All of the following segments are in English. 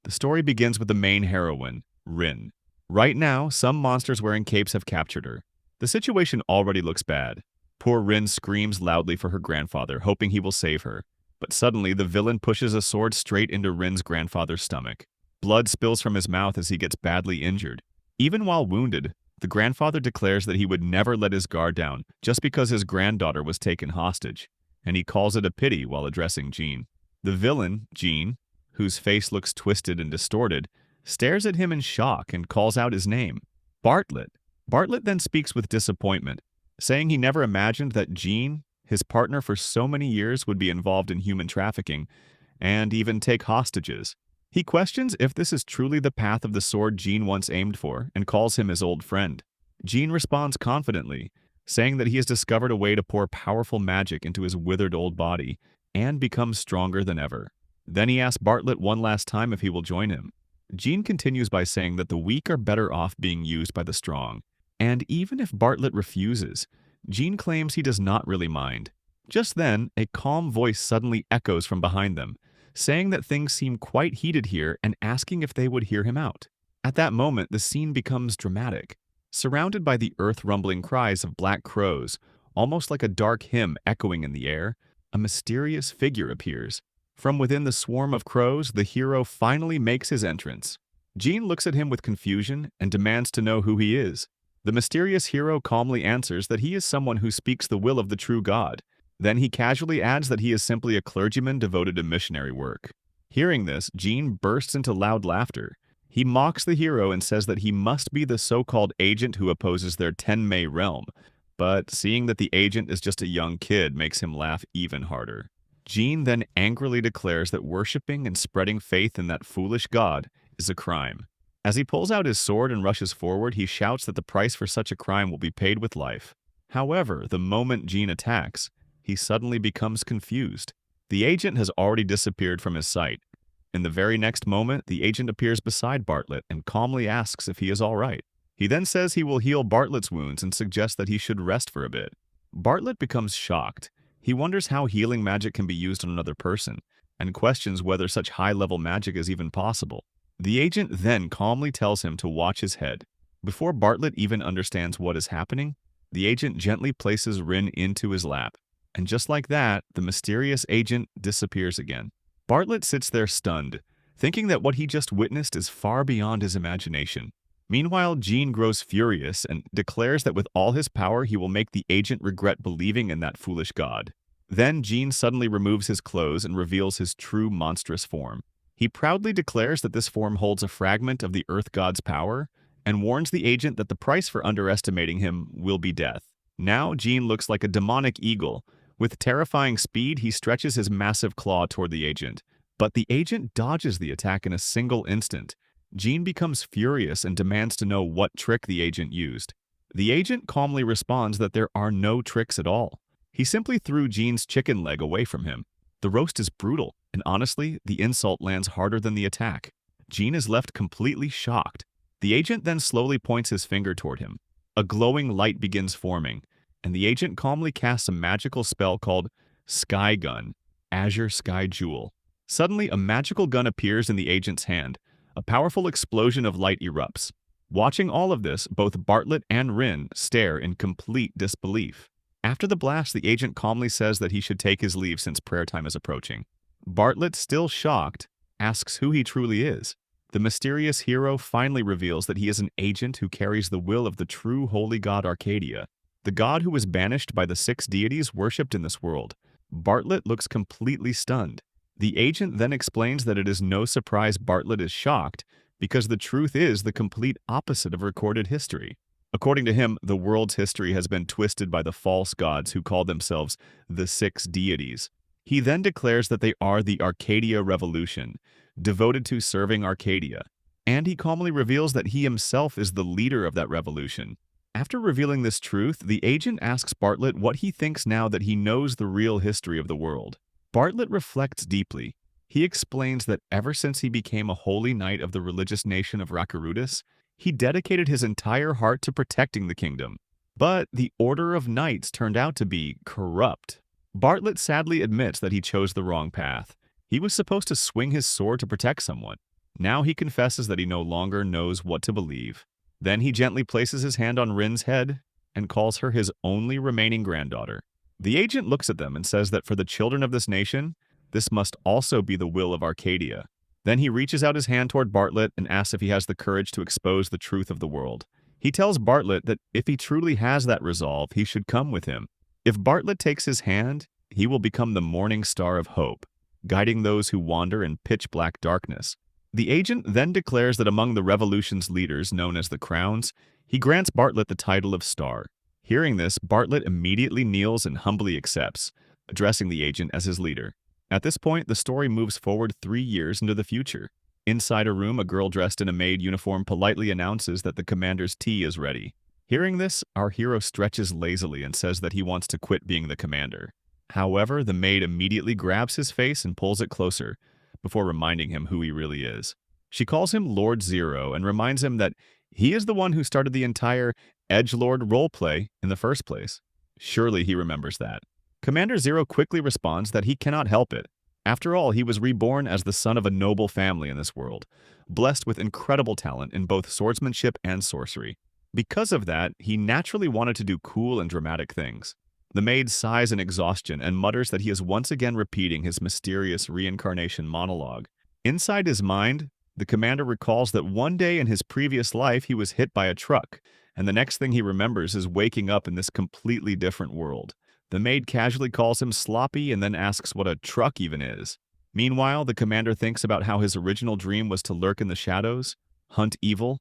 The story begins with the main heroine, Rin. Right now, some monsters wearing capes have captured her. The situation already looks bad. Poor Rin screams loudly for her grandfather, hoping he will save her. But suddenly, the villain pushes a sword straight into Rin's grandfather's stomach. Blood spills from his mouth as he gets badly injured. Even while wounded, the grandfather declares that he would never let his guard down just because his granddaughter was taken hostage, and he calls it a pity while addressing Jean. The villain, Jean, whose face looks twisted and distorted, stares at him in shock and calls out his name, Bartlett. Bartlett then speaks with disappointment, saying he never imagined that Jean, his partner for so many years, would be involved in human trafficking and even take hostages. He questions if this is truly the path of the sword Jean once aimed for and calls him his old friend. Jean responds confidently, saying that he has discovered a way to pour powerful magic into his withered old body and become stronger than ever. Then he asks Bartlett one last time if he will join him. Jean continues by saying that the weak are better off being used by the strong. And even if Bartlett refuses, Jean claims he does not really mind. Just then, a calm voice suddenly echoes from behind them, saying that things seem quite heated here and asking if they would hear him out. At that moment, the scene becomes dramatic. Surrounded by the earth-rumbling cries of black crows, almost like a dark hymn echoing in the air, a mysterious figure appears. From within the swarm of crows, the hero finally makes his entrance. Jean looks at him with confusion and demands to know who he is. The mysterious hero calmly answers that he is someone who speaks the will of the true God. Then he casually adds that he is simply a clergyman devoted to missionary work. Hearing this, Jean bursts into loud laughter. He mocks the hero and says that he must be the so-called agent who opposes their Tenmei realm, but seeing that the agent is just a young kid makes him laugh even harder. Jean then angrily declares that worshipping and spreading faith in that foolish god is a crime. As he pulls out his sword and rushes forward, he shouts that the price for such a crime will be paid with life. However, the moment Jean attacks, he suddenly becomes confused. The agent has already disappeared from his sight. In the very next moment, the agent appears beside Bartlett and calmly asks if he is all right. He then says he will heal Bartlett's wounds and suggests that he should rest for a bit. Bartlett becomes shocked. He wonders how healing magic can be used on another person, and questions whether such high-level magic is even possible. The agent then calmly tells him to watch his head. Before Bartlett even understands what is happening, the agent gently places Rin into his lap. And just like that, the mysterious agent disappears again. Bartlett sits there stunned, thinking that what he just witnessed is far beyond his imagination. Meanwhile, Jean grows furious and declares that with all his power he will make the agent regret believing in that foolish god. Then Jean suddenly removes his clothes and reveals his true monstrous form. He proudly declares that this form holds a fragment of the Earth God's power and warns the agent that the price for underestimating him will be death. Now Jean looks like a demonic eagle. With terrifying speed, he stretches his massive claw toward the agent, but the agent dodges the attack in a single instant. Jean becomes furious and demands to know what trick the agent used. The agent calmly responds that there are no tricks at all. He simply threw Jean's chicken leg away from him. The roast is brutal, and honestly, the insult lands harder than the attack. Jean is left completely shocked. The agent then slowly points his finger toward him. A glowing light begins forming, and the agent calmly casts a magical spell called Sky Gun, Azure Sky Jewel. Suddenly, a magical gun appears in the agent's hand. A powerful explosion of light erupts. Watching all of this, both Bartlett and Rin stare in complete disbelief. After the blast, the agent calmly says that he should take his leave since prayer time is approaching. Bartlett, still shocked, asks who he truly is. The mysterious hero finally reveals that he is an agent who carries the will of the true holy god Arcadia, the god who was banished by the 6 deities worshipped in this world. Bartlett looks completely stunned. The agent then explains that it is no surprise Bartlett is shocked, because the truth is the complete opposite of recorded history. According to him, the world's history has been twisted by the false gods who call themselves the 6 deities. He then declares that they are the Arcadia Revolution, devoted to serving Arcadia, and he calmly reveals that he himself is the leader of that revolution. After revealing this truth, the agent asks Bartlett what he thinks now that he knows the real history of the world. Bartlett reflects deeply. He explains that ever since he became a holy knight of the religious nation of Rakarudis, he dedicated his entire heart to protecting the kingdom. But the Order of Knights turned out to be corrupt. Bartlett sadly admits that he chose the wrong path. He was supposed to swing his sword to protect someone, Now he confesses that he no longer knows what to believe. Then he gently places his hand on Rin's head and calls her his only remaining granddaughter. The agent looks at them and says that for the children of this nation, this must also be the will of Arcadia. Then he reaches out his hand toward Bartlett and asks if he has the courage to expose the truth of the world. He tells Bartlett that if he truly has that resolve, he should come with him. If Bartlett takes his hand, he will become the morning star of hope, guiding those who wander in pitch-black darkness. The agent then declares that among the revolution's leaders, known as the Crowns, he grants Bartlett the title of Star. Hearing this, Bartlett immediately kneels and humbly accepts, addressing the agent as his leader. At this point, the story moves forward 3 years into the future. Inside a room, a girl dressed in a maid uniform politely announces that the commander's tea is ready. Hearing this, our hero stretches lazily and says that he wants to quit being the commander. However, the maid immediately grabs his face and pulls it closer, before reminding him who he really is. She calls him Lord Zero and reminds him that he is the one who started the entire edgelord roleplay in the first place. Surely he remembers that. Commander Zero quickly responds that he cannot help it. After all, he was reborn as the son of a noble family in this world, blessed with incredible talent in both swordsmanship and sorcery. Because of that, he naturally wanted to do cool and dramatic things. The maid sighs in exhaustion and mutters that he is once again repeating his mysterious reincarnation monologue. Inside his mind, the commander recalls that one day in his previous life he was hit by a truck, and the next thing he remembers is waking up in this completely different world. The maid casually calls him sloppy and then asks what a truck even is. Meanwhile, the commander thinks about how his original dream was to lurk in the shadows, hunt evil,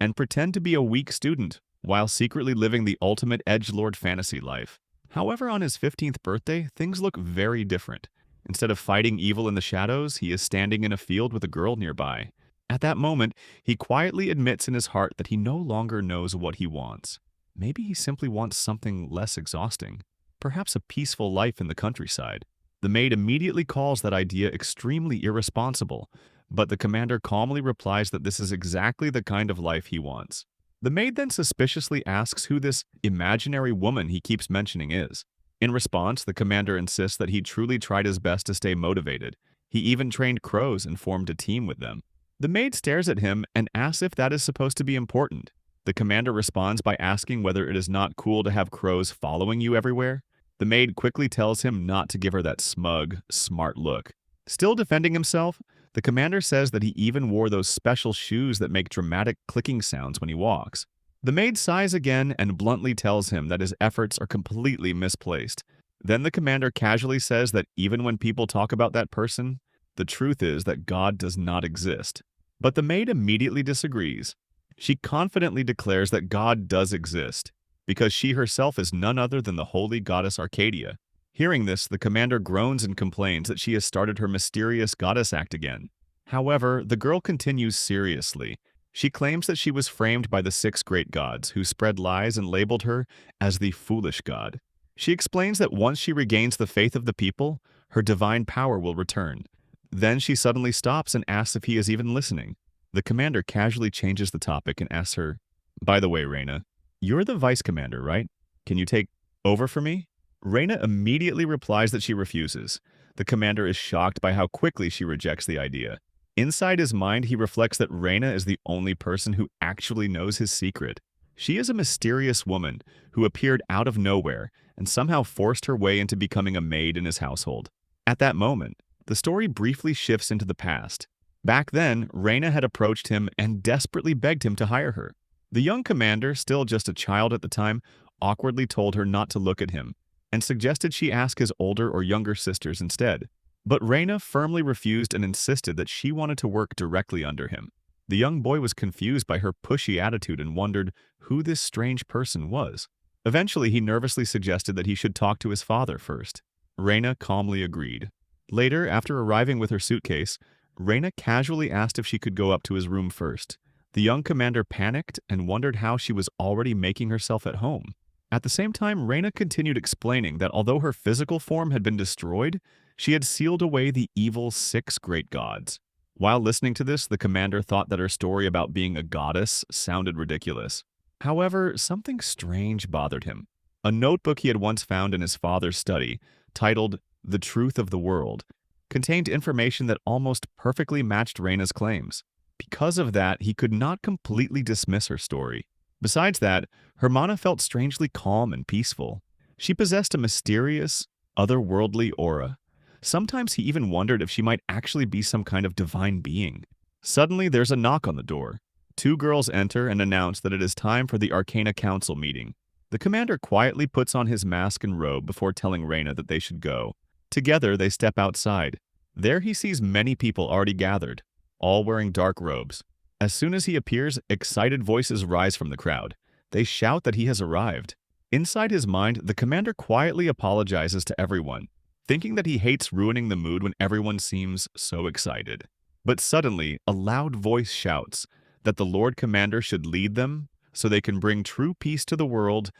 and pretend to be a weak student, while secretly living the ultimate edgelord fantasy life. However, on his 15th birthday, things look very different. Instead of fighting evil in the shadows, he is standing in a field with a girl nearby. At that moment, he quietly admits in his heart that he no longer knows what he wants. Maybe he simply wants something less exhausting. Perhaps a peaceful life in the countryside. The maid immediately calls that idea extremely irresponsible, but the commander calmly replies that this is exactly the kind of life he wants. The maid then suspiciously asks who this imaginary woman he keeps mentioning is. In response, the commander insists that he truly tried his best to stay motivated. He even trained crows and formed a team with them. The maid stares at him and asks if that is supposed to be important. The commander responds by asking whether it is not cool to have crows following you everywhere. The maid quickly tells him not to give her that smug, smart look. Still defending himself, the commander says that he even wore those special shoes that make dramatic clicking sounds when he walks. The maid sighs again and bluntly tells him that his efforts are completely misplaced. Then the commander casually says that even when people talk about that person, the truth is that God does not exist. But the maid immediately disagrees. She confidently declares that God does exist, because she herself is none other than the holy goddess Arcadia. Hearing this, the commander groans and complains that she has started her mysterious goddess act again. However, the girl continues seriously. She claims that she was framed by the 6 great gods, who spread lies and labeled her as the foolish god. She explains that once she regains the faith of the people, her divine power will return. Then she suddenly stops and asks if he is even listening. The commander casually changes the topic and asks her, "By the way, Reina, you're the vice commander, right? Can you take over for me?" Reina immediately replies that she refuses. The commander is shocked by how quickly she rejects the idea. Inside his mind, he reflects that Reina is the only person who actually knows his secret. She is a mysterious woman who appeared out of nowhere and somehow forced her way into becoming a maid in his household. At that moment, the story briefly shifts into the past. Back then, Reina had approached him and desperately begged him to hire her. The young commander, still just a child at the time, awkwardly told her not to look at him and suggested she ask his older or younger sisters instead. But Reina firmly refused and insisted that she wanted to work directly under him. The young boy was confused by her pushy attitude and wondered who this strange person was. Eventually, he nervously suggested that he should talk to his father first. Reina calmly agreed. Later, after arriving with her suitcase, Reina casually asked if she could go up to his room first. The young commander panicked and wondered how she was already making herself at home. At the same time, Reina continued explaining that although her physical form had been destroyed, she had sealed away the evil 6 great gods. While listening to this, the commander thought that her story about being a goddess sounded ridiculous. However, something strange bothered him. A notebook he had once found in his father's study, titled "The Truth of the World," contained information that almost perfectly matched Reina's claims. Because of that, he could not completely dismiss her story. Besides that, Hermana felt strangely calm and peaceful. She possessed a mysterious, otherworldly aura. Sometimes he even wondered if she might actually be some kind of divine being. Suddenly, there's a knock on the door. Two girls enter and announce that it is time for the Arcana Council meeting. The commander quietly puts on his mask and robe before telling Reina that they should go. Together, they step outside. There he sees many people already gathered, all wearing dark robes. As soon as he appears, excited voices rise from the crowd. They shout that he has arrived. Inside his mind, the commander quietly apologizes to everyone, thinking that he hates ruining the mood when everyone seems so excited. But suddenly, a loud voice shouts that the Lord Commander should lead them so they can bring true peace to the world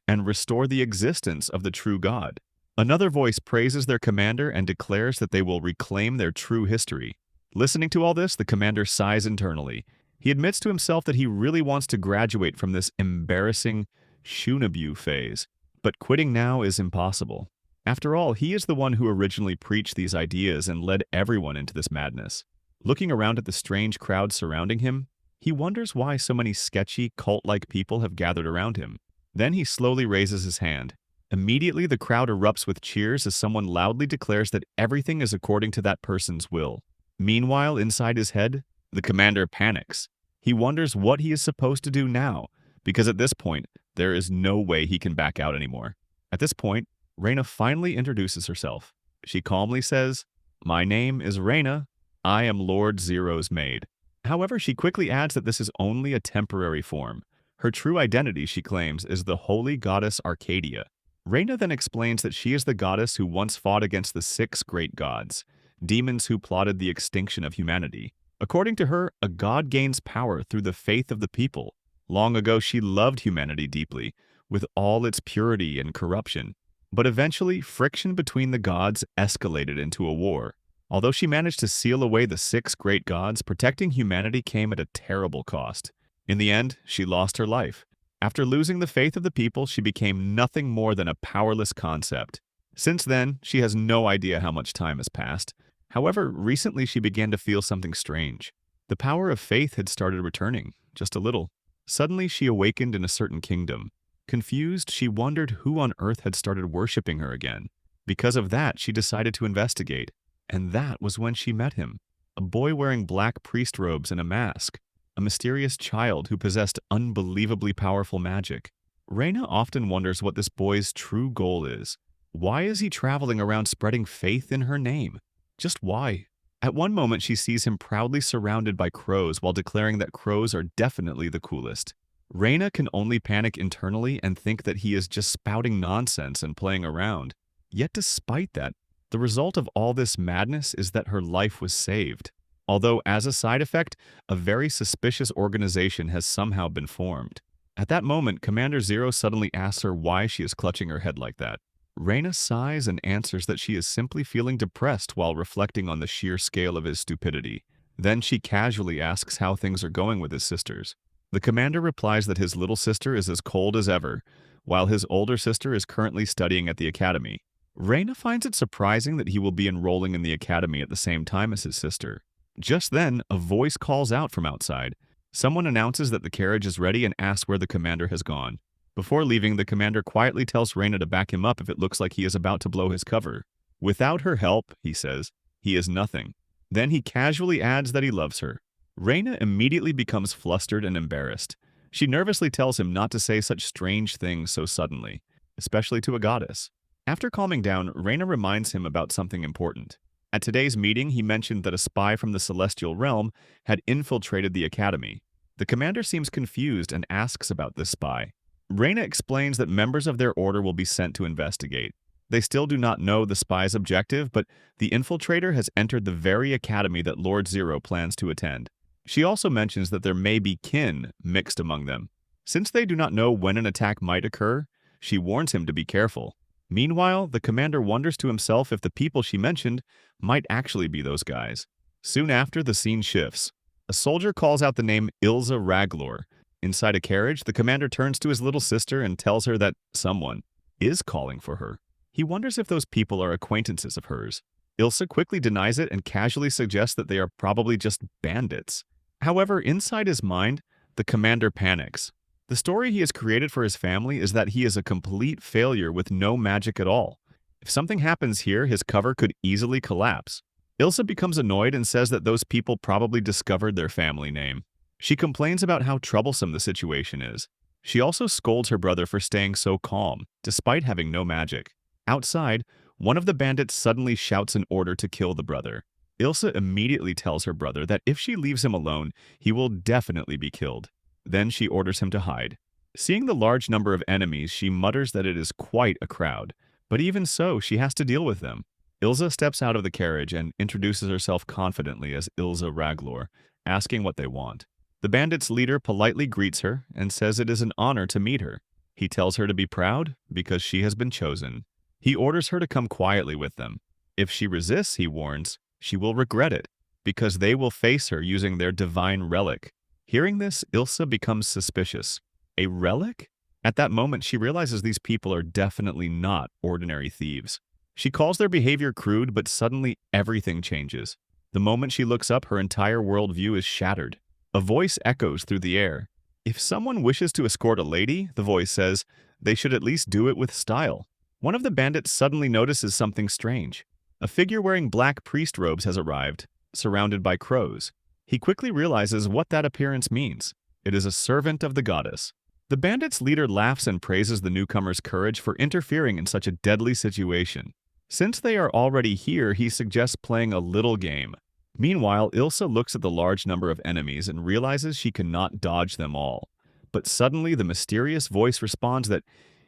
and restore the existence of the true God. Another voice praises their commander and declares that they will reclaim their true history. Listening to all this, the commander sighs internally. He admits to himself that he really wants to graduate from this embarrassing Shunabu phase, but quitting now is impossible. After all, he is the one who originally preached these ideas and led everyone into this madness. Looking around at the strange crowd surrounding him, he wonders why so many sketchy, cult-like people have gathered around him. Then he slowly raises his hand. Immediately, the crowd erupts with cheers as someone loudly declares that everything is according to that person's will. Meanwhile, inside his head, the commander panics. He wonders what he is supposed to do now, because at this point, there is no way he can back out anymore. At this point, Reina finally introduces herself. She calmly says, "My name is Reina. I am Lord Zero's maid." However, she quickly adds that this is only a temporary form. Her true identity, she claims, is the holy goddess Arcadia. Reina then explains that she is the goddess who once fought against the 6 great gods, demons who plotted the extinction of humanity. According to her, a god gains power through the faith of the people. Long ago, she loved humanity deeply, with all its purity and corruption. But eventually, friction between the gods escalated into a war. Although she managed to seal away the 6 great gods, protecting humanity came at a terrible cost. In the end, she lost her life. After losing the faith of the people, she became nothing more than a powerless concept. Since then, she has no idea how much time has passed. However, recently she began to feel something strange. The power of faith had started returning, just a little. Suddenly, she awakened in a certain kingdom. Confused, she wondered who on earth had started worshipping her again. Because of that, she decided to investigate. And that was when she met him. A boy wearing black priest robes and a mask. A mysterious child who possessed unbelievably powerful magic. Reina often wonders what this boy's true goal is. Why is he traveling around spreading faith in her name? Just why? At one moment, she sees him proudly surrounded by crows while declaring that crows are definitely the coolest. Reina can only panic internally and think that he is just spouting nonsense and playing around. Yet despite that, the result of all this madness is that her life was saved. Although, as a side effect, a very suspicious organization has somehow been formed. At that moment, Commander Zero suddenly asks her why she is clutching her head like that. Reina sighs and answers that she is simply feeling depressed while reflecting on the sheer scale of his stupidity. Then she casually asks how things are going with his sisters. The commander replies that his little sister is as cold as ever, while his older sister is currently studying at the academy. Reina finds it surprising that he will be enrolling in the academy at the same time as his sister. Just then, a voice calls out from outside. Someone announces that the carriage is ready and asks where the commander has gone. Before leaving, the commander quietly tells Reina to back him up if it looks like he is about to blow his cover. Without her help, he says, he is nothing. Then he casually adds that he loves her. Reina immediately becomes flustered and embarrassed. She nervously tells him not to say such strange things so suddenly, especially to a goddess. After calming down, Reina reminds him about something important. At today's meeting, he mentioned that a spy from the celestial realm had infiltrated the academy. The commander seems confused and asks about this spy. Reina explains that members of their order will be sent to investigate. They still do not know the spy's objective, but the infiltrator has entered the very academy that Lord Zero plans to attend. She also mentions that there may be kin mixed among them. Since they do not know when an attack might occur, she warns him to be careful. Meanwhile, the commander wonders to himself if the people she mentioned might actually be those guys. Soon after, the scene shifts. A soldier calls out the name Ilza Raglor. Inside a carriage, the commander turns to his little sister and tells her that someone is calling for her. He wonders if those people are acquaintances of hers. Ilsa quickly denies it and casually suggests that they are probably just bandits. However, inside his mind, the commander panics. The story he has created for his family is that he is a complete failure with no magic at all. If something happens here, his cover could easily collapse. Ilsa becomes annoyed and says that those people probably discovered their family name. She complains about how troublesome the situation is. She also scolds her brother for staying so calm, despite having no magic. Outside, one of the bandits suddenly shouts an order to kill the brother. Ilsa immediately tells her brother that if she leaves him alone, he will definitely be killed. Then she orders him to hide. Seeing the large number of enemies, she mutters that it is quite a crowd. But even so, she has to deal with them. Ilsa steps out of the carriage and introduces herself confidently as Ilsa Raglor, asking what they want. The bandits' leader politely greets her and says it is an honor to meet her. He tells her to be proud because she has been chosen. He orders her to come quietly with them. If she resists, he warns, she will regret it, because they will face her using their divine relic. Hearing this, Ilsa becomes suspicious. A relic? At that moment, she realizes these people are definitely not ordinary thieves. She calls their behavior crude, but suddenly everything changes. The moment she looks up, her entire worldview is shattered. A voice echoes through the air. If someone wishes to escort a lady, the voice says, they should at least do it with style. One of the bandits suddenly notices something strange. A figure wearing black priest robes has arrived, surrounded by crows. He quickly realizes what that appearance means. It is a servant of the goddess. The bandits' leader laughs and praises the newcomer's courage for interfering in such a deadly situation. Since they are already here, he suggests playing a little game. Meanwhile, Ilsa looks at the large number of enemies and realizes she cannot dodge them all. But suddenly, the mysterious voice responds that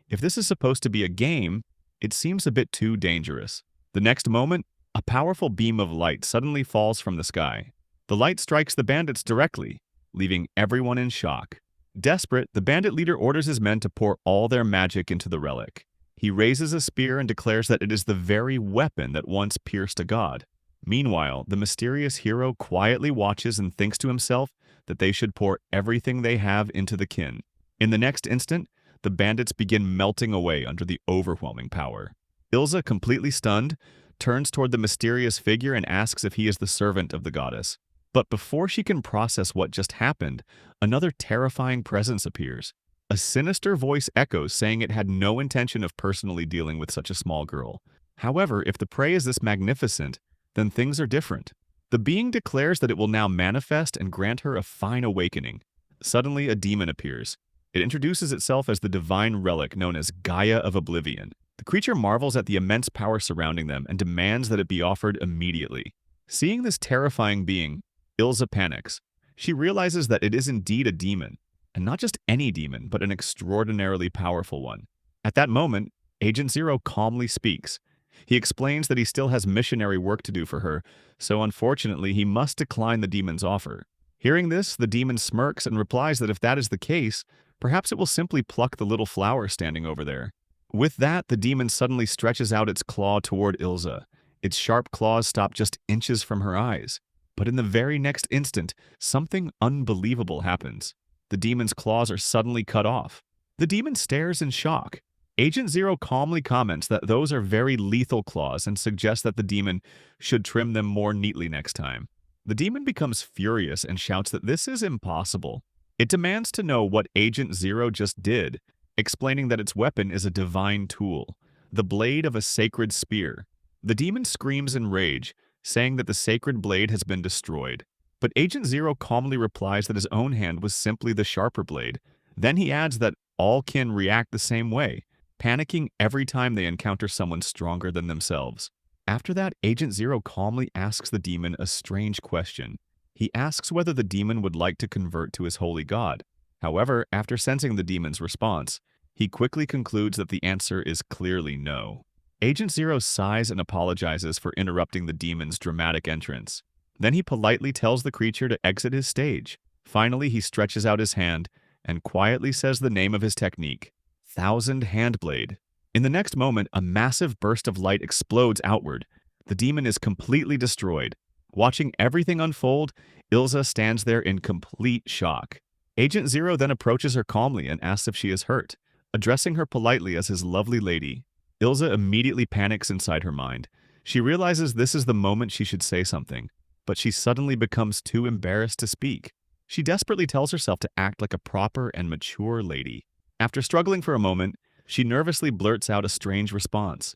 if this is supposed to be a game, it seems a bit too dangerous. The next moment, a powerful beam of light suddenly falls from the sky. The light strikes the bandits directly, leaving everyone in shock. Desperate, the bandit leader orders his men to pour all their magic into the relic. He raises a spear and declares that it is the very weapon that once pierced a god. Meanwhile, the mysterious hero quietly watches and thinks to himself that they should pour everything they have into the kin. In the next instant, the bandits begin melting away under the overwhelming power. Ilsa, completely stunned, turns toward the mysterious figure and asks if he is the servant of the goddess. But before she can process what just happened, another terrifying presence appears. A sinister voice echoes, saying it had no intention of personally dealing with such a small girl. However, if the prey is this magnificent, then things are different. The being declares that it will now manifest and grant her a fine awakening. Suddenly, a demon appears. It introduces itself as the divine relic known as Gaia of Oblivion. The creature marvels at the immense power surrounding them and demands that it be offered immediately. Seeing this terrifying being, Ilsa panics. She realizes that it is indeed a demon, and not just any demon, but an extraordinarily powerful one. At that moment, Agent Zero calmly speaks. He explains that he still has missionary work to do for her, so unfortunately he must decline the demon's offer. Hearing this, the demon smirks and replies that if that is the case, perhaps it will simply pluck the little flower standing over there. With that, the demon suddenly stretches out its claw toward Ilsa. Its sharp claws stop just inches from her eyes. But in the very next instant, something unbelievable happens. The demon's claws are suddenly cut off. The demon stares in shock. Agent Zero calmly comments that those are very lethal claws and suggests that the demon should trim them more neatly next time. The demon becomes furious and shouts that this is impossible. It demands to know what Agent Zero just did, explaining that its weapon is a divine tool, the blade of a sacred spear. The demon screams in rage, saying that the sacred blade has been destroyed. But Agent Zero calmly replies that his own hand was simply the sharper blade. Then he adds that all kin react the same way, panicking every time they encounter someone stronger than themselves. After that, Agent Zero calmly asks the demon a strange question. He asks whether the demon would like to convert to his holy god. However, after sensing the demon's response, he quickly concludes that the answer is clearly no. Agent Zero sighs and apologizes for interrupting the demon's dramatic entrance. Then he politely tells the creature to exit his stage. Finally, he stretches out his hand and quietly says the name of his technique, Thousand Handblade. In the next moment, a massive burst of light explodes outward. The demon is completely destroyed. Watching everything unfold, Ilsa stands there in complete shock. Agent Zero then approaches her calmly and asks if she is hurt. Addressing her politely as his lovely lady, Ilsa immediately panics inside her mind. She realizes this is the moment she should say something, but she suddenly becomes too embarrassed to speak. She desperately tells herself to act like a proper and mature lady. After struggling for a moment, she nervously blurts out a strange response.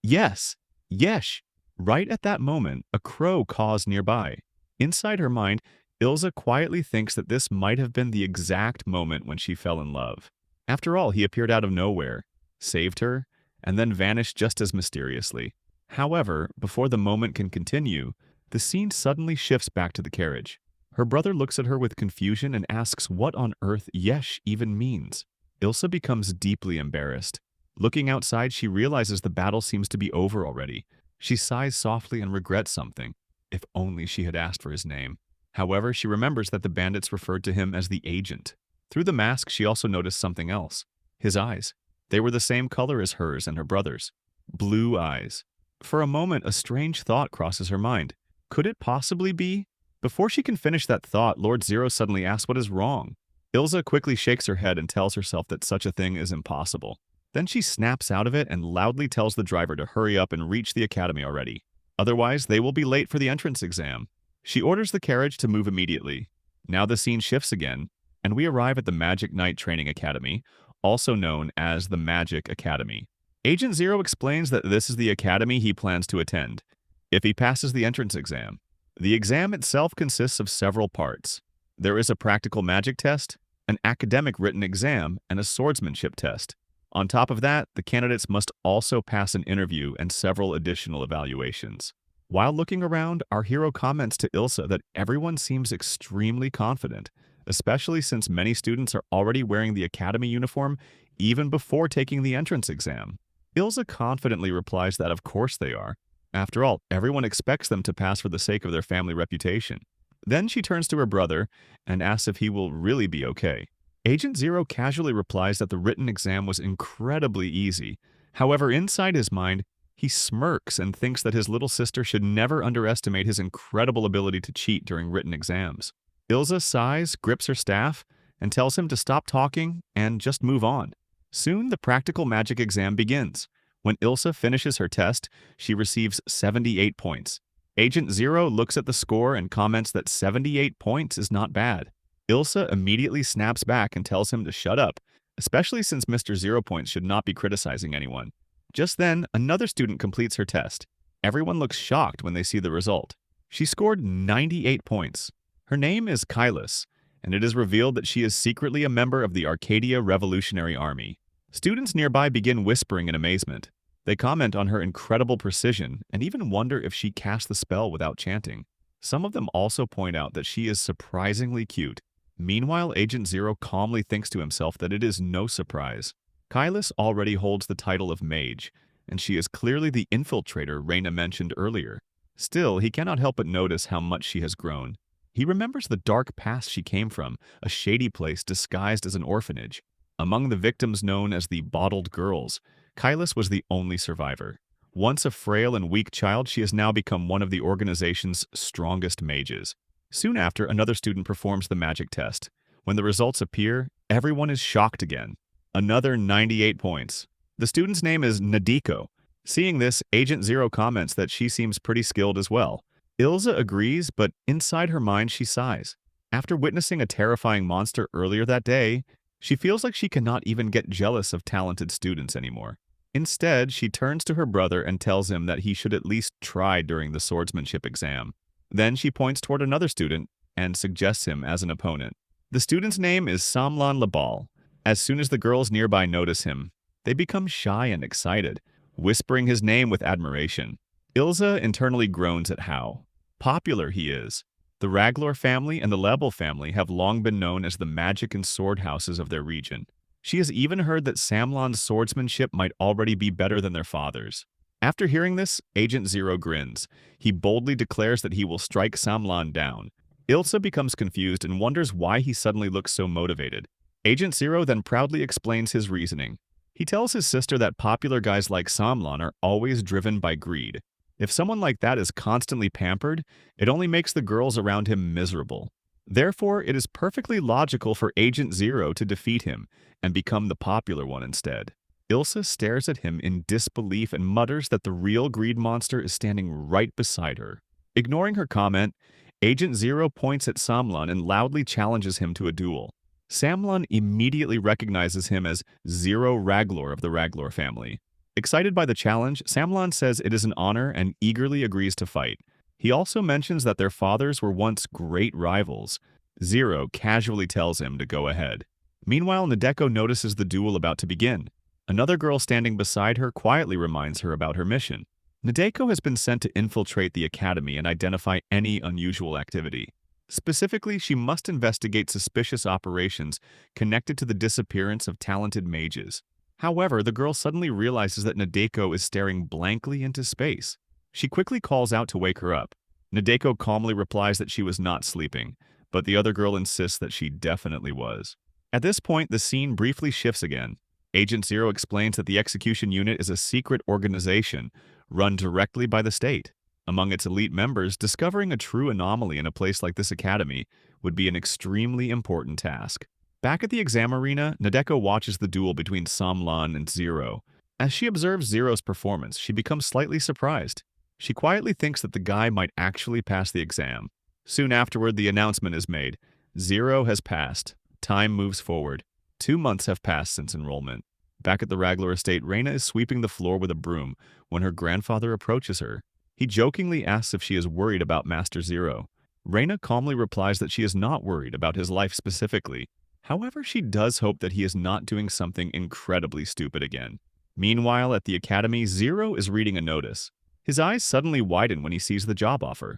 Yes, yes. Right at that moment, a crow caws nearby. Inside her mind, Ilza quietly thinks that this might have been the exact moment when she fell in love. After all, he appeared out of nowhere, saved her, and then vanished just as mysteriously. However, before the moment can continue, the scene suddenly shifts back to the carriage. Her brother looks at her with confusion and asks what on earth yesh even means. Ilsa becomes deeply embarrassed. Looking outside, she realizes the battle seems to be over already. She sighs softly and regrets something. If only she had asked for his name. However, she remembers that the bandits referred to him as the agent. Through the mask, she also noticed something else. His eyes. They were the same color as hers and her brother's. Blue eyes. For a moment, a strange thought crosses her mind. Could it possibly be? Before she can finish that thought, Lord Zero suddenly asks what is wrong. Ilza quickly shakes her head and tells herself that such a thing is impossible. Then she snaps out of it and loudly tells the driver to hurry up and reach the academy already. Otherwise, they will be late for the entrance exam. She orders the carriage to move immediately. Now the scene shifts again, and we arrive at the Magic Knight Training Academy, also known as the Magic Academy. Agent Zero explains that this is the academy he plans to attend, if he passes the entrance exam. The exam itself consists of several parts. There is a practical magic test, an academic written exam, and a swordsmanship test. On top of that, the candidates must also pass an interview and several additional evaluations. While looking around, our hero comments to Ilsa that everyone seems extremely confident, especially since many students are already wearing the academy uniform even before taking the entrance exam. Ilsa confidently replies that of course they are. After all, everyone expects them to pass for the sake of their family reputation. Then she turns to her brother and asks if he will really be okay. Agent Zero casually replies that the written exam was incredibly easy. However, inside his mind, he smirks and thinks that his little sister should never underestimate his incredible ability to cheat during written exams. Ilza sighs, grips her staff, and tells him to stop talking and just move on. Soon, the practical magic exam begins. When Ilsa finishes her test, she receives 78 points. Agent Zero looks at the score and comments that 78 points is not bad. Ilsa immediately snaps back and tells him to shut up, especially since Mr. 0 Points should not be criticizing anyone. Just then, another student completes her test. Everyone looks shocked when they see the result. She scored 98 points. Her name is Kailas, and it is revealed that she is secretly a member of the Arcadia Revolutionary Army. Students nearby begin whispering in amazement. They comment on her incredible precision and even wonder if she cast the spell without chanting. Some of them also point out that she is surprisingly cute. Meanwhile, Agent Zero calmly thinks to himself that it is no surprise. Kailas already holds the title of mage, and she is clearly the infiltrator Reina mentioned earlier. Still, he cannot help but notice how much she has grown. He remembers the dark past she came from, a shady place disguised as an orphanage. Among the victims known as the Bottled Girls, Kailas was the only survivor. Once a frail and weak child, she has now become one of the organization's strongest mages. Soon after, another student performs the magic test. When the results appear, everyone is shocked again. Another 98 points. The student's name is Nadiko. Seeing this, Agent Zero comments that she seems pretty skilled as well. Ilza agrees, but inside her mind she sighs. After witnessing a terrifying monster earlier that day, she feels like she cannot even get jealous of talented students anymore. Instead, she turns to her brother and tells him that he should at least try during the swordsmanship exam. Then she points toward another student and suggests him as an opponent. The student's name is Samlan Labal. As soon as the girls nearby notice him, they become shy and excited, whispering his name with admiration. Ilza internally groans at how popular he is. The Raglor family and the Lebel family have long been known as the magic and sword houses of their region. She has even heard that Samlan's swordsmanship might already be better than their father's. After hearing this, Agent Zero grins. He boldly declares that he will strike Samlan down. Ilsa becomes confused and wonders why he suddenly looks so motivated. Agent Zero then proudly explains his reasoning. He tells his sister that popular guys like Samlan are always driven by greed. If someone like that is constantly pampered, it only makes the girls around him miserable. Therefore, it is perfectly logical for Agent Zero to defeat him and become the popular one instead. Ilsa stares at him in disbelief and mutters that the real greed monster is standing right beside her. Ignoring her comment, Agent Zero points at Samlan and loudly challenges him to a duel. Samlan immediately recognizes him as Zero Raglor of the Raglor family. Excited by the challenge, Samlan says it is an honor and eagerly agrees to fight. He also mentions that their fathers were once great rivals. Zero casually tells him to go ahead. Meanwhile, Nadeko notices the duel about to begin. Another girl standing beside her quietly reminds her about her mission. Nadeko has been sent to infiltrate the academy and identify any unusual activity. Specifically, she must investigate suspicious operations connected to the disappearance of talented mages. However, the girl suddenly realizes that Nadeko is staring blankly into space. She quickly calls out to wake her up. Nadeko calmly replies that she was not sleeping, but the other girl insists that she definitely was. At this point, the scene briefly shifts again. Agent Zero explains that the execution unit is a secret organization run directly by the state. Among its elite members, discovering a true anomaly in a place like this academy would be an extremely important task. Back at the exam arena, Nadeko watches the duel between Samlan and Zero. As she observes Zero's performance, she becomes slightly surprised. She quietly thinks that the guy might actually pass the exam. Soon afterward, the announcement is made. Zero has passed. Time moves forward. 2 months have passed since enrollment. Back at the Raglor estate, Reina is sweeping the floor with a broom when her grandfather approaches her. He jokingly asks if she is worried about Master Zero. Reina calmly replies that she is not worried about his life specifically. However, she does hope that he is not doing something incredibly stupid again. Meanwhile, at the academy, Zero is reading a notice. His eyes suddenly widen when he sees the job offer.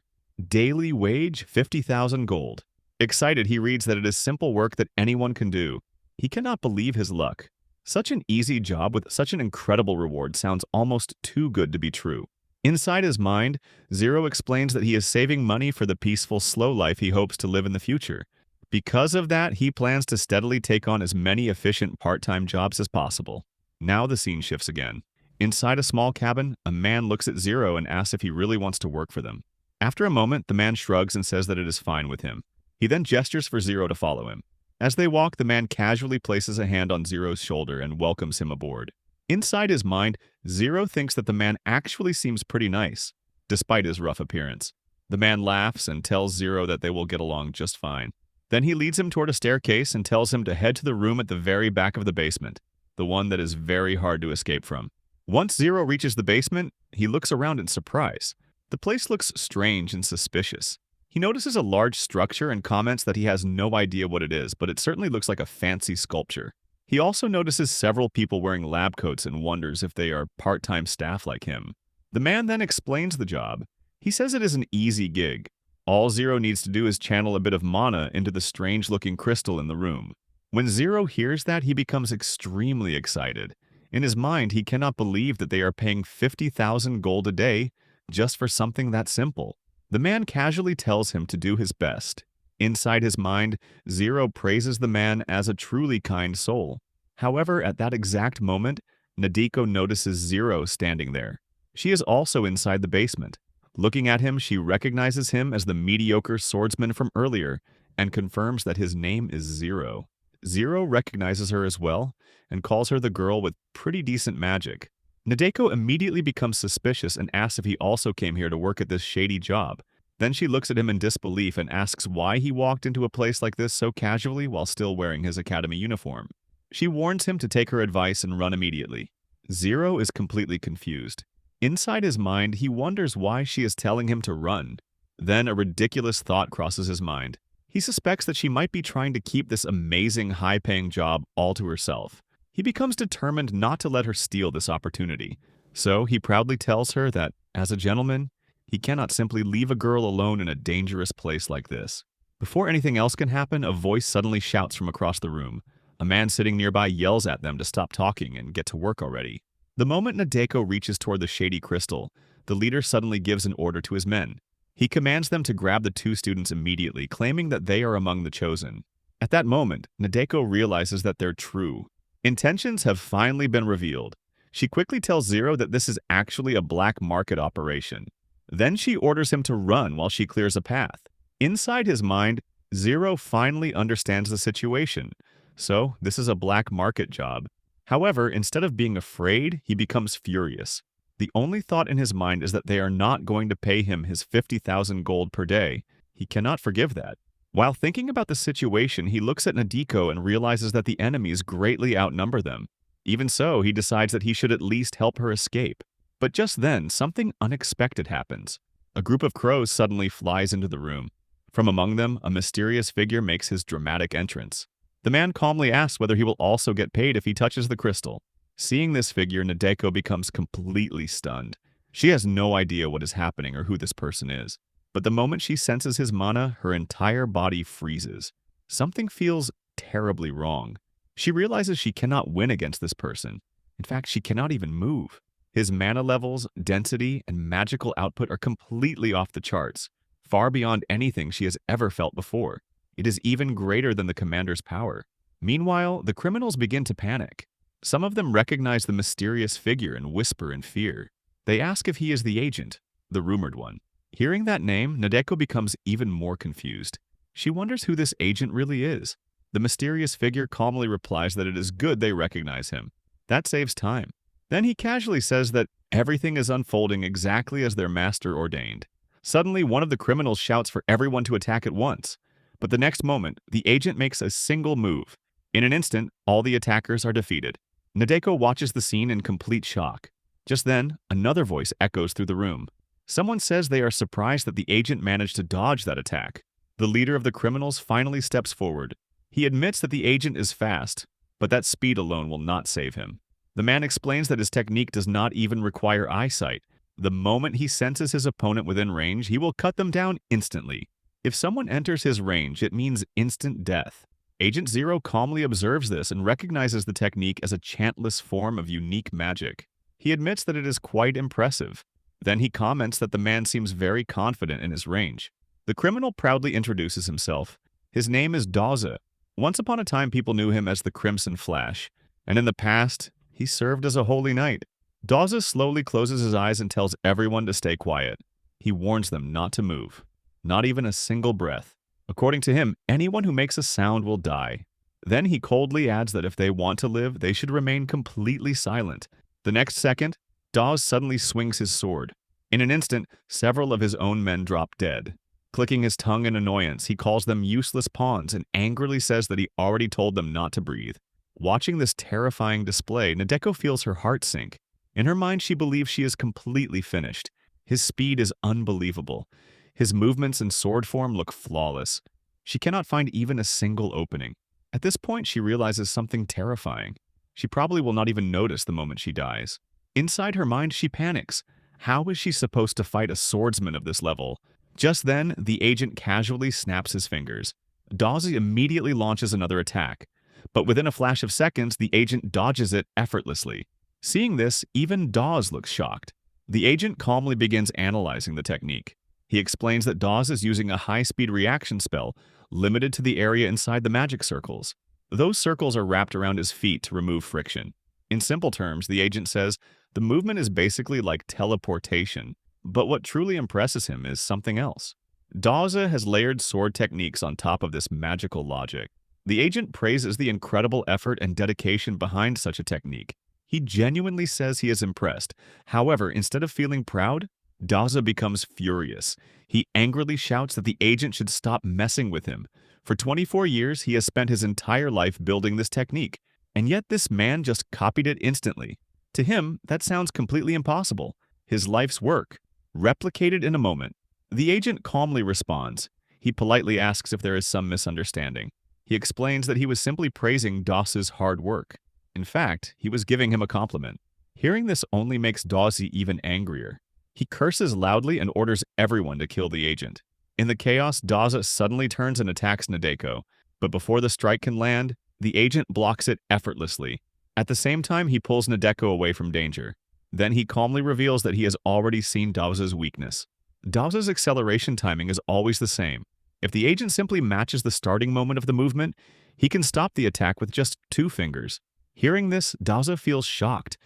Daily wage, 50,000 gold. Excited, he reads that it is simple work that anyone can do. He cannot believe his luck. Such an easy job with such an incredible reward sounds almost too good to be true. Inside his mind, Zero explains that he is saving money for the peaceful, slow life he hopes to live in the future. Because of that, he plans to steadily take on as many efficient part-time jobs as possible. Now the scene shifts again. Inside a small cabin, a man looks at Zero and asks if he really wants to work for them. After a moment, the man shrugs and says that it is fine with him. He then gestures for Zero to follow him. As they walk, the man casually places a hand on Zero's shoulder and welcomes him aboard. Inside his mind, Zero thinks that the man actually seems pretty nice, despite his rough appearance. The man laughs and tells Zero that they will get along just fine. Then he leads him toward a staircase and tells him to head to the room at the very back of the basement, the one that is very hard to escape from. Once Zero reaches the basement, he looks around in surprise. The place looks strange and suspicious. He notices a large structure and comments that he has no idea what it is, but it certainly looks like a fancy sculpture. He also notices several people wearing lab coats and wonders if they are part-time staff like him. The man then explains the job. He says it is an easy gig. All Zero needs to do is channel a bit of mana into the strange-looking crystal in the room. When Zero hears that, he becomes extremely excited. In his mind, he cannot believe that they are paying 50,000 gold a day just for something that simple. The man casually tells him to do his best. Inside his mind, Zero praises the man as a truly kind soul. However, at that exact moment, Nadeko notices Zero standing there. She is also inside the basement. Looking at him, she recognizes him as the mediocre swordsman from earlier and confirms that his name is Zero. Zero recognizes her as well and calls her the girl with pretty decent magic. Nadeko immediately becomes suspicious and asks if he also came here to work at this shady job. Then she looks at him in disbelief and asks why he walked into a place like this so casually while still wearing his academy uniform. She warns him to take her advice and run immediately. Zero is completely confused. Inside his mind, he wonders why she is telling him to run. Then a ridiculous thought crosses his mind. He suspects that she might be trying to keep this amazing high-paying job all to herself. He becomes determined not to let her steal this opportunity. So he proudly tells her that, as a gentleman, he cannot simply leave a girl alone in a dangerous place like this. Before anything else can happen, a voice suddenly shouts from across the room. A man sitting nearby yells at them to stop talking and get to work already. The moment Nadeko reaches toward the shady crystal, the leader suddenly gives an order to his men. He commands them to grab the 2 students immediately, claiming that they are among the chosen. At that moment, Nadeko realizes that their true intentions have finally been revealed. She quickly tells Zero that this is actually a black market operation. Then she orders him to run while she clears a path. Inside his mind, Zero finally understands the situation. So, this is a black market job. However, instead of being afraid, he becomes furious. The only thought in his mind is that they are not going to pay him his 50,000 gold per day. He cannot forgive that. While thinking about the situation, he looks at Nadeko and realizes that the enemies greatly outnumber them. Even so, he decides that he should at least help her escape. But just then, something unexpected happens. A group of crows suddenly flies into the room. From among them, a mysterious figure makes his dramatic entrance. The man calmly asks whether he will also get paid if he touches the crystal. Seeing this figure, Nadeko becomes completely stunned. She has no idea what is happening or who this person is. But the moment she senses his mana, her entire body freezes. Something feels terribly wrong. She realizes she cannot win against this person. In fact, she cannot even move. His mana levels, density, and magical output are completely off the charts, far beyond anything she has ever felt before. It is even greater than the commander's power. Meanwhile, the criminals begin to panic. Some of them recognize the mysterious figure and whisper in fear. They ask if he is the agent, the rumored one. Hearing that name, Nadeko becomes even more confused. She wonders who this agent really is. The mysterious figure calmly replies that it is good they recognize him. That saves time. Then he casually says that everything is unfolding exactly as their master ordained. Suddenly, one of the criminals shouts for everyone to attack at once. But the next moment, the agent makes a single move. In an instant, all the attackers are defeated. Nadeko watches the scene in complete shock. Just then, another voice echoes through the room. Someone says they are surprised that the agent managed to dodge that attack. The leader of the criminals finally steps forward. He admits that the agent is fast, but that speed alone will not save him. The man explains that his technique does not even require eyesight. The moment he senses his opponent within range, he will cut them down instantly. If someone enters his range, it means instant death. Agent Zero calmly observes this and recognizes the technique as a chantless form of unique magic. He admits that it is quite impressive. Then he comments that the man seems very confident in his range. The criminal proudly introduces himself. His name is Daza. Once upon a time, people knew him as the Crimson Flash, and in the past, he served as a holy knight. Daza slowly closes his eyes and tells everyone to stay quiet. He warns them not to move, not even a single breath. According to him, anyone who makes a sound will die. Then he coldly adds that if they want to live, they should remain completely silent. The next second, Dawes suddenly swings his sword. In an instant, several of his own men drop dead. Clicking his tongue in annoyance, he calls them useless pawns and angrily says that he already told them not to breathe. Watching this terrifying display, Nadeko feels her heart sink. In her mind, she believes she is completely finished. His speed is unbelievable. His movements and sword form look flawless. She cannot find even a single opening. At this point, she realizes something terrifying. She probably will not even notice the moment she dies. Inside her mind, she panics. How is she supposed to fight a swordsman of this level? Just then, the agent casually snaps his fingers. Dawes immediately launches another attack. But within a flash of seconds, the agent dodges it effortlessly. Seeing this, even Dawes looks shocked. The agent calmly begins analyzing the technique. He explains that Dawes is using a high-speed reaction spell, limited to the area inside the magic circles. Those circles are wrapped around his feet to remove friction. In simple terms, the agent says, the movement is basically like teleportation, but what truly impresses him is something else. Daza has layered sword techniques on top of this magical logic. The agent praises the incredible effort and dedication behind such a technique. He genuinely says he is impressed. However, instead of feeling proud, Daza becomes furious. He angrily shouts that the agent should stop messing with him. For 24 years, he has spent his entire life building this technique, and yet this man just copied it instantly. To him, that sounds completely impossible. His life's work, replicated in a moment. The agent calmly responds. He politely asks if there is some misunderstanding. He explains that he was simply praising Dawes' hard work. In fact, he was giving him a compliment. Hearing this only makes Dawes even angrier. He curses loudly and orders everyone to kill the agent. In the chaos, Dawes suddenly turns and attacks Nadeko, but before the strike can land, the agent blocks it effortlessly. At the same time, he pulls Nadeko away from danger. Then he calmly reveals that he has already seen Dawes' weakness. Dawes' acceleration timing is always the same. If the agent simply matches the starting moment of the movement, he can stop the attack with just 2 fingers. Hearing this, Dawes feels shocked.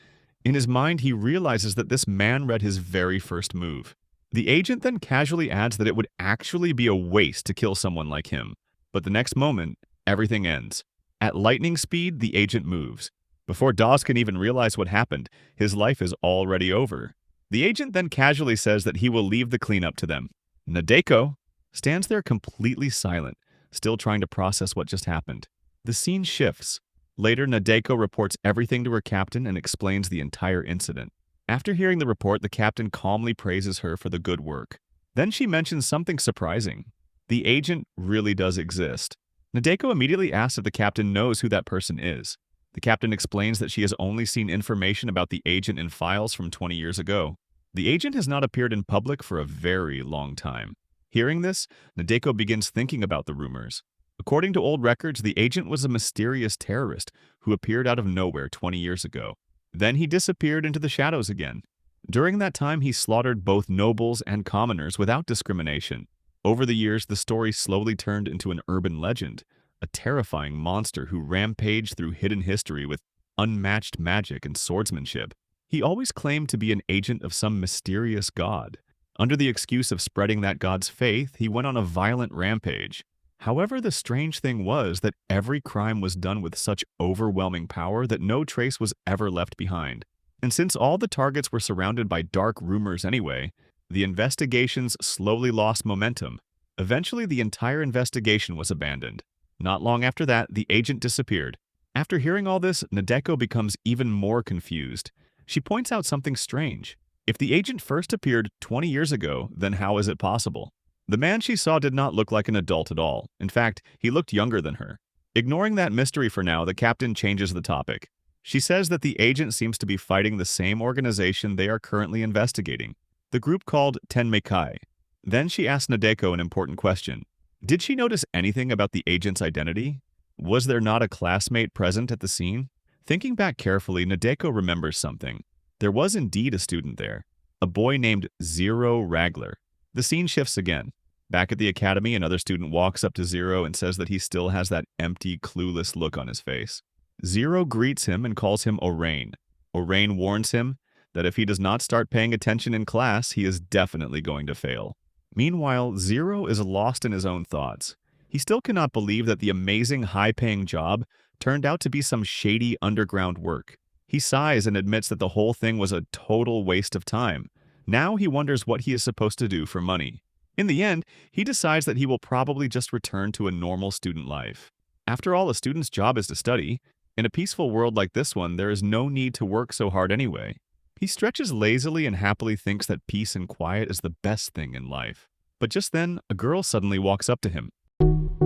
In his mind, he realizes that this man read his very first move. The agent then casually adds that it would actually be a waste to kill someone like him. But the next moment, everything ends. At lightning speed, the agent moves. Before Dawes can even realize what happened, his life is already over. The agent then casually says that he will leave the cleanup to them. Nadeko stands there completely silent, still trying to process what just happened. The scene shifts. Later, Nadeko reports everything to her captain and explains the entire incident. After hearing the report, the captain calmly praises her for the good work. Then she mentions something surprising. The agent really does exist. Nadeko immediately asks if the captain knows who that person is. The captain explains that she has only seen information about the agent in files from 20 years ago. The agent has not appeared in public for a very long time. Hearing this, Nadeko begins thinking about the rumors. According to old records, the agent was a mysterious terrorist who appeared out of nowhere 20 years ago. Then he disappeared into the shadows again. During that time, he slaughtered both nobles and commoners without discrimination. Over the years, the story slowly turned into an urban legend, a terrifying monster who rampaged through hidden history with unmatched magic and swordsmanship. He always claimed to be an agent of some mysterious god. Under the excuse of spreading that god's faith, he went on a violent rampage. However, the strange thing was that every crime was done with such overwhelming power that no trace was ever left behind. And since all the targets were surrounded by dark rumors anyway, the investigations slowly lost momentum. Eventually, the entire investigation was abandoned. Not long after that, the agent disappeared. After hearing all this, Nadeko becomes even more confused. She points out something strange. If the agent first appeared 20 years ago, then how is it possible? The man she saw did not look like an adult at all. In fact, he looked younger than her. Ignoring that mystery for now, the captain changes the topic. She says that the agent seems to be fighting the same organization they are currently investigating, the group called Tenmeikai. Then she asks Nadeko an important question. Did she notice anything about the agent's identity? Was there not a classmate present at the scene? Thinking back carefully, Nadeko remembers something. There was indeed a student there, a boy named Zero Ragler. The scene shifts again. Back at the academy, another student walks up to Zero and says that he still has that empty, clueless look on his face. Zero greets him and calls him Orain. Orain warns him that if he does not start paying attention in class, he is definitely going to fail. Meanwhile, Zero is lost in his own thoughts. He still cannot believe that the amazing, high-paying job turned out to be some shady underground work. He sighs and admits that the whole thing was a total waste of time. Now he wonders what he is supposed to do for money. In the end, he decides that he will probably just return to a normal student life. After all, a student's job is to study. In a peaceful world like this one, there is no need to work so hard anyway. He stretches lazily and happily thinks that peace and quiet is the best thing in life. But just then, a girl suddenly walks up to him.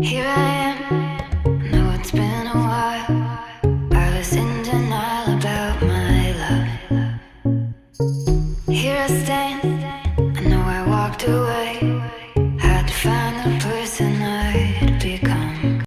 Here I am,